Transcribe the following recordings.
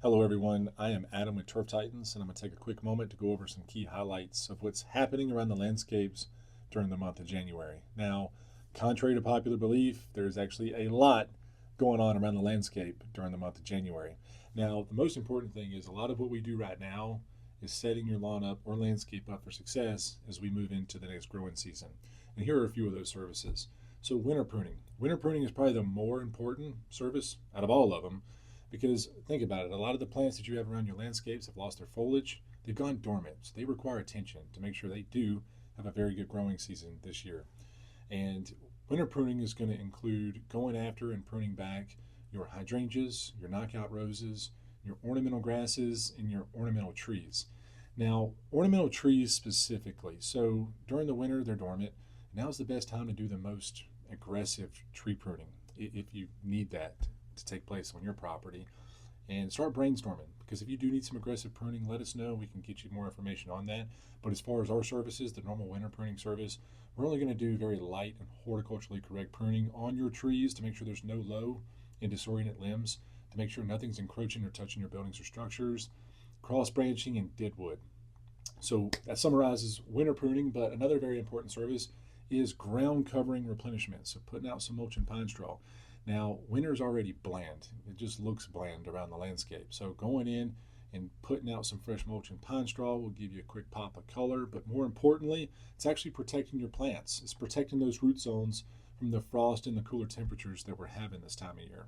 Hello everyone, I am Adam with Turf TitanZ, and I'm going to take a quick moment to go over some key highlights of what's happening around the landscapes during the month of January. Now, contrary to popular belief, there's actually a lot going on around the landscape during the month of January. Now, the most important thing is a lot of what we do right now is setting your lawn up or landscape up for success as we move into the next growing season. And here are a few of those services. So winter pruning. Winter pruning is probably the more important service out of all of them, because think about it, a lot of the plants that you have around your landscapes have lost their foliage. They've gone dormant. So they require attention to make sure they do have a very good growing season this year. And winter pruning is going to include going after and pruning back your hydrangeas, your knockout roses, your ornamental grasses, and your ornamental trees. Now, ornamental trees specifically. So during the winter, they're dormant. Now's the best time to do the most aggressive tree pruning if you need that to take place on your property, and start brainstorming, because if you do need some aggressive pruning, let us know. We can get you more information on that. But as far as our services, the normal winter pruning service, we're only going to do very light and horticulturally correct pruning on your trees to make sure there's no low and disoriented limbs, to make sure nothing's encroaching or touching your buildings or structures, cross branching, and deadwood. So that summarizes winter pruning. But another very important service is ground covering replenishment, so putting out some mulch and pine straw. Now, winter's already bland. It just looks bland around the landscape. So going in and putting out some fresh mulch and pine straw will give you a quick pop of color, but more importantly, it's actually protecting your plants. It's protecting those root zones from the frost and the cooler temperatures that we're having this time of year.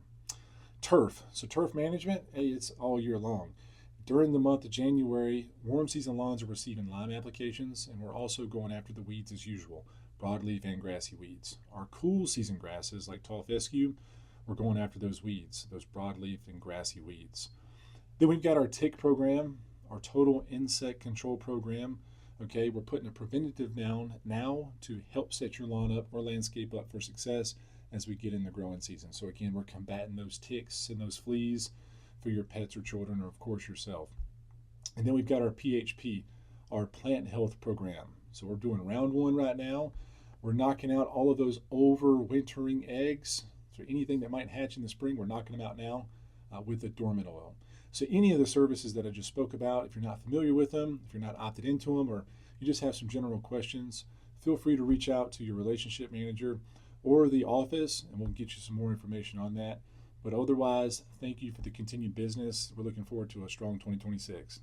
Turf. So turf management, hey, it's all year long. During the month of January, warm season lawns are receiving lime applications, and we're also going after the weeds as usual, broadleaf and grassy weeds. Our cool season grasses like tall fescue, we're going after those weeds, those broadleaf and grassy weeds. Then we've got our tick program, our total insect control program. Okay, we're putting a preventative down now to help set your lawn up or landscape up for success as we get in the growing season. So again, we're combating those ticks and those fleas for your pets or children, or of course yourself. And then we've got our PHP, our plant health program. So we're doing round one right now. We're knocking out all of those overwintering eggs. So anything that might hatch in the spring, we're knocking them out now with the dormant oil. So any of the services that I just spoke about, if you're not familiar with them, if you're not opted into them, or you just have some general questions, feel free to reach out to your relationship manager or the office, and we'll get you some more information on that. But otherwise, thank you for the continued business. We're looking forward to a strong 2026.